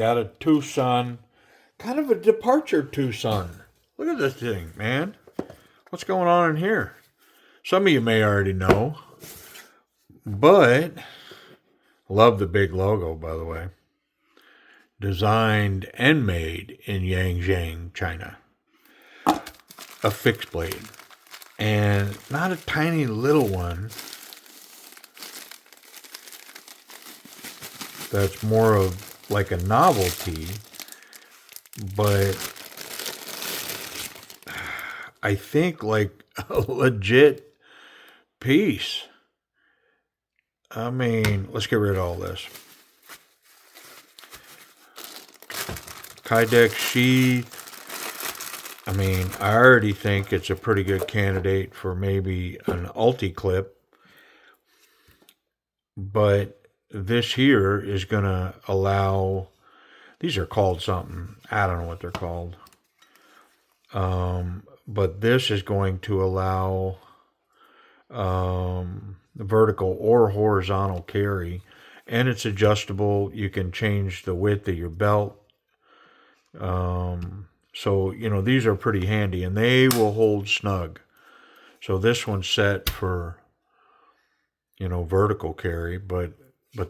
got a Twosun, kind of a departure Twosun. Look at this thing, man. What's going on in here? Some of you may already know, but love the big logo, by the way. Designed and made in Yangjiang, China. A fixed blade. And not a tiny little one. That's more of like a novelty. But I think like a legit piece. I mean, let's get rid of all this. Kydex sheath. I mean, I already think it's a pretty good candidate for maybe an ulti-clip. But this here is going to allow, these are called something. I don't know what they're called. But this is going to allow vertical or horizontal carry. And it's adjustable. You can change the width of your belt. So, you know, these are pretty handy and they will hold snug. So this one's set for, you know, vertical carry, but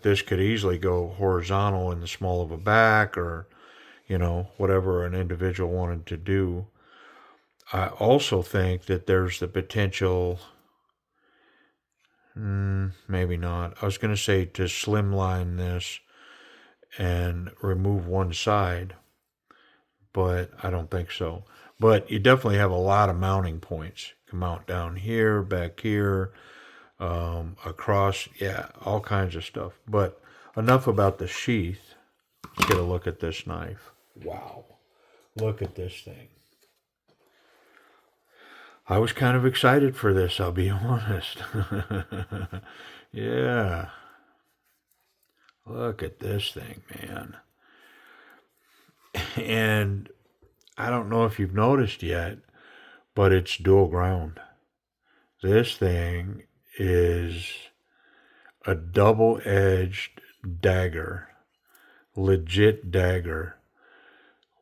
this could easily go horizontal in the small of a back or, you know, whatever an individual wanted to do. I also think that there's the potential, maybe not. I was going to say to slimline this and remove one side. But I don't think so. But you definitely have a lot of mounting points. You can mount down here, back here, across, yeah, all kinds of stuff. But enough about the sheath. Let's get a look at this knife. Wow. Look at this thing. I was kind of excited for this, I'll be honest. Yeah. Look at this thing, man. And I don't know if you've noticed yet, but it's dual ground. This thing is a double-edged dagger. Legit dagger.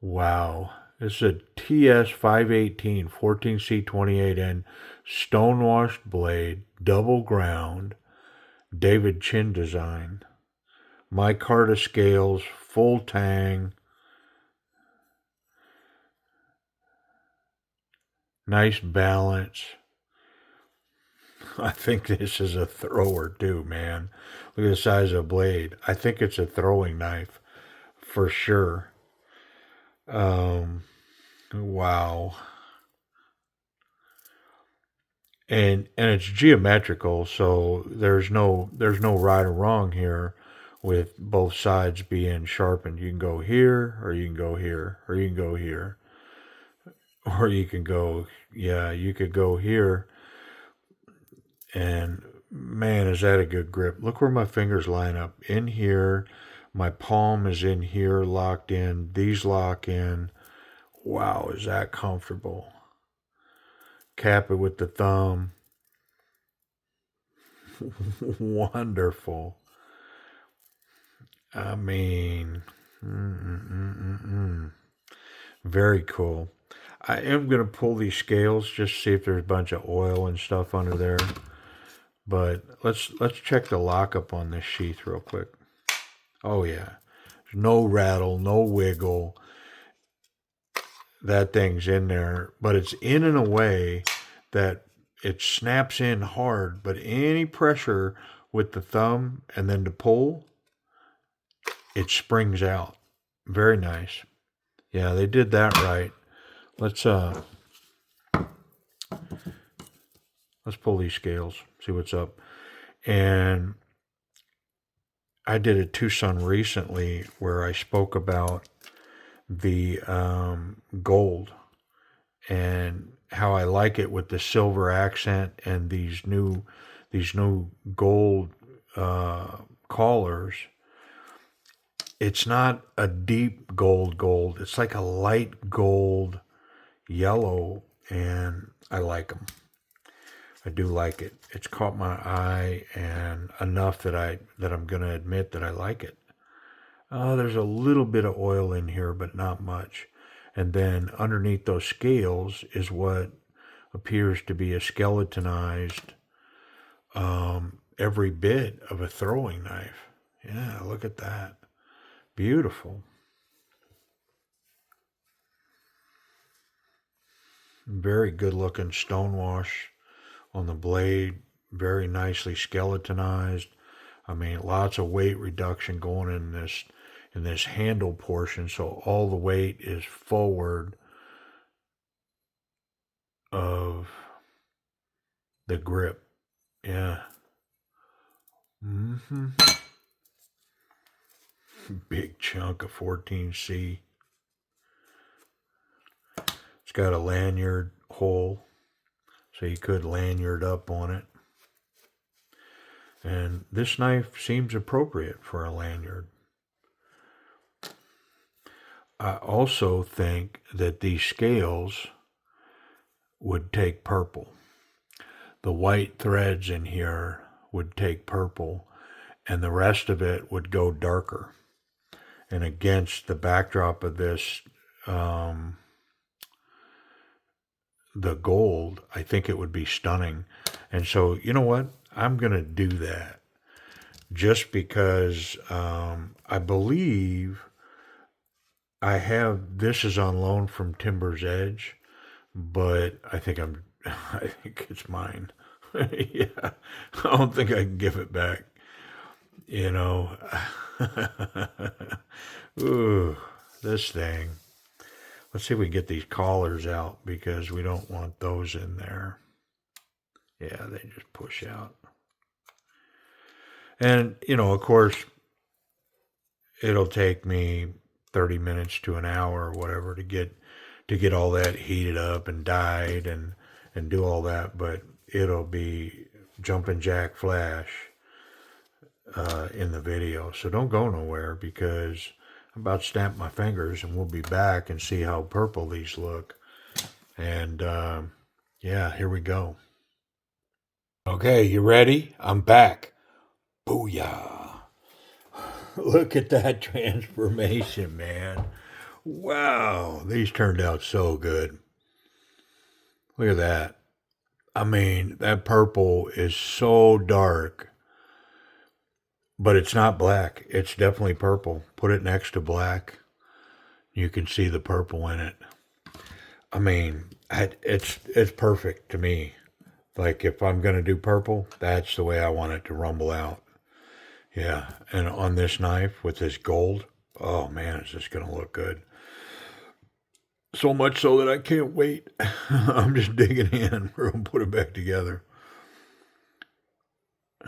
Wow. This is a ts518 14C28N stonewashed blade, double ground, David Chin design. Micarta scales, full tang. Nice balance. I think this is a thrower too, man. Look at the size of the blade. I think it's a throwing knife for sure. Wow. And it's geometrical, so there's no right or wrong here with both sides being sharpened. You can go here, or you can go here, or you can go here. Or you can go, yeah, you could go here. And man, is that a good grip. Look where my fingers line up. In here, my palm is in here, locked in. These lock in. Wow, is that comfortable. Cap it with the thumb. Wonderful. I mean, very cool. I am going to pull these scales just to see if there's a bunch of oil and stuff under there. But let's check the lockup on this sheath real quick. Oh yeah. There's no rattle, no wiggle. That thing's in there, but it's in a way that it snaps in hard, but any pressure with the thumb and then to pull, it springs out. Very nice. Yeah, they did that right. Let's pull these scales, see what's up. And I did a Twosun recently where I spoke about the gold and how I like it with the silver accent and these new gold collars. It's not a deep gold. It's like a light gold yellow, and I like them. I do like it. It's caught my eye and enough that I'm going to admit that I like it. There's a little bit of oil in here, but not much. And then underneath those scales is what appears to be a skeletonized every bit of a throwing knife. Yeah, look at that. Beautiful. Very good looking stonewash on the blade. Very nicely skeletonized. I mean, lots of weight reduction going in this handle portion, so all the weight is forward of the grip. Yeah. Big chunk of 14C. It's got a lanyard hole, so you could lanyard up on it. And this knife seems appropriate for a lanyard. I also think that these scales would take purple. The white threads in here would take purple, and the rest of it would go darker. And against the backdrop of this, the gold, I think it would be stunning. And so, you know what? I'm going to do that just because I believe I have, this is on loan from Timber's Edge, but I think it's mine. Yeah, I don't think I can give it back. You know, ooh, this thing. Let's see if we can get these collars out because we don't want those in there. Yeah, they just push out. And, you know, of course, it'll take me 30 minutes to an hour or whatever to get all that heated up and dyed and do all that, but it'll be jumping jack flash in the video. So don't go nowhere because I'm about to snap my fingers and we'll be back and see how purple these look. And yeah, here we go. Okay, you ready? I'm back. Booyah. Look at that transformation, man. Wow, these turned out so good. Look at that. I mean, that purple is so dark, but it's not black. It's definitely purple. Put it next to black. You can see the purple in it. I mean, it's perfect to me. Like if I'm going to do purple, that's the way I want it to rumble out. Yeah, and on this knife with this gold, oh man, is this going to look good. So much so that I can't wait. I'm just digging in. We're going to put it back together.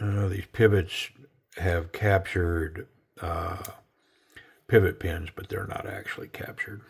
These pivots have captured pivot pins, but they're not actually captured.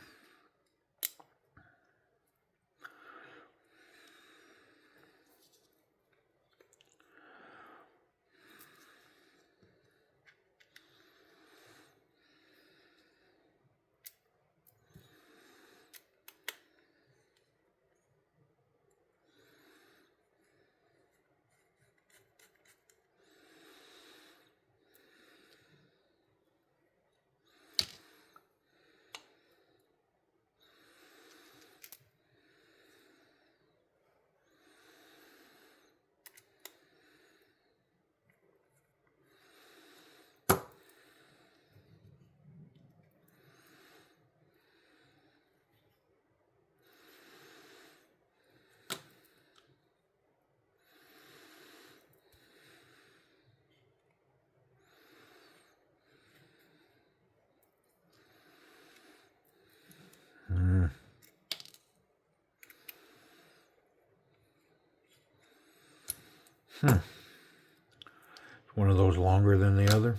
One of those longer than the other.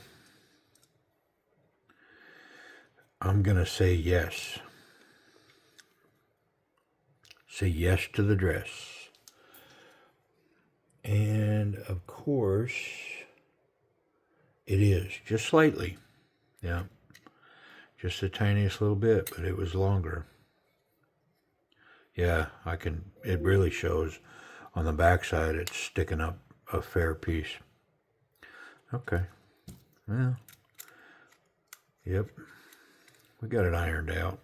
I'm going to say yes. Say yes to the dress. And of course, it is just slightly. Yeah. Just the tiniest little bit, but it was longer. Yeah, it really shows on the backside. It's sticking up a fair piece. Okay. Well, Yep, we got it ironed out.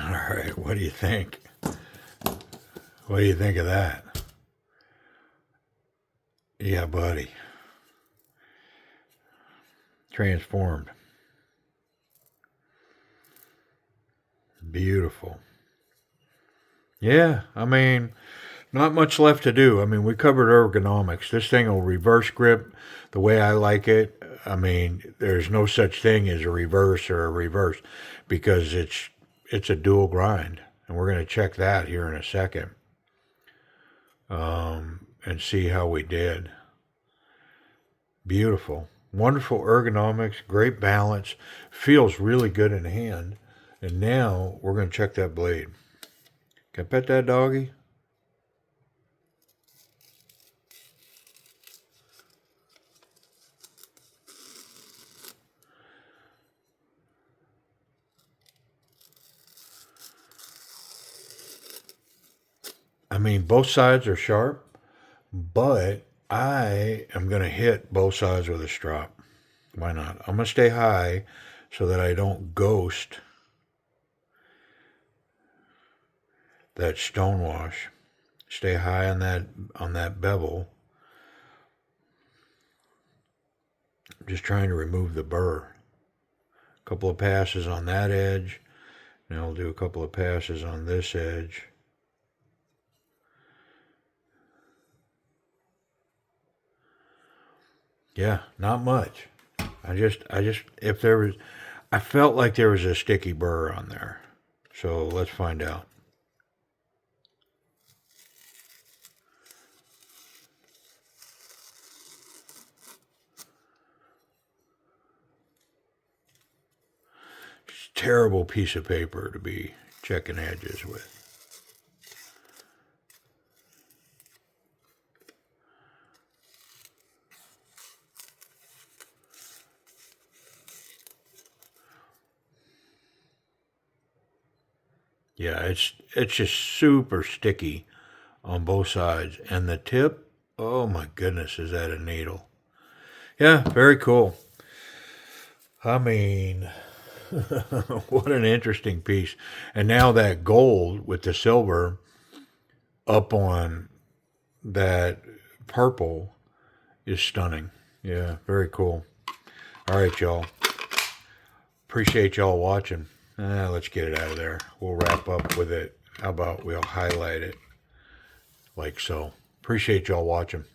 All right, what do you think? What do you think of that? Yeah, buddy. Transformed. Beautiful. Yeah, I mean, not much left to do. I mean, we covered ergonomics. This thing will reverse grip the way I like it. I mean, there's no such thing as a reverse or a reverse because it's a dual grind, and we're going to check that here in a second and see how we did. Beautiful, wonderful ergonomics, great balance, feels really good in hand. And now we're going to check that blade. Can I pet that doggy? I mean, both sides are sharp, but I am going to hit both sides with a strop. Why not? I'm going to stay high so that I don't ghost that stonewash. Stay high on that bevel. I'm just trying to remove the burr. A couple of passes on that edge. Now I'll do a couple of passes on this edge. Yeah, not much. If there was, I felt like there was a sticky burr on there. So let's find out. It's a terrible piece of paper to be checking edges with. Yeah, it's just super sticky on both sides. And the tip, oh my goodness, is that a needle? Yeah, very cool. I mean, what an interesting piece. And now that gold with the silver up on that purple is stunning. Yeah, very cool. All right, y'all. Appreciate y'all watching. Let's get it out of there. We'll wrap up with it. How about we'll highlight it like so. Appreciate y'all watching.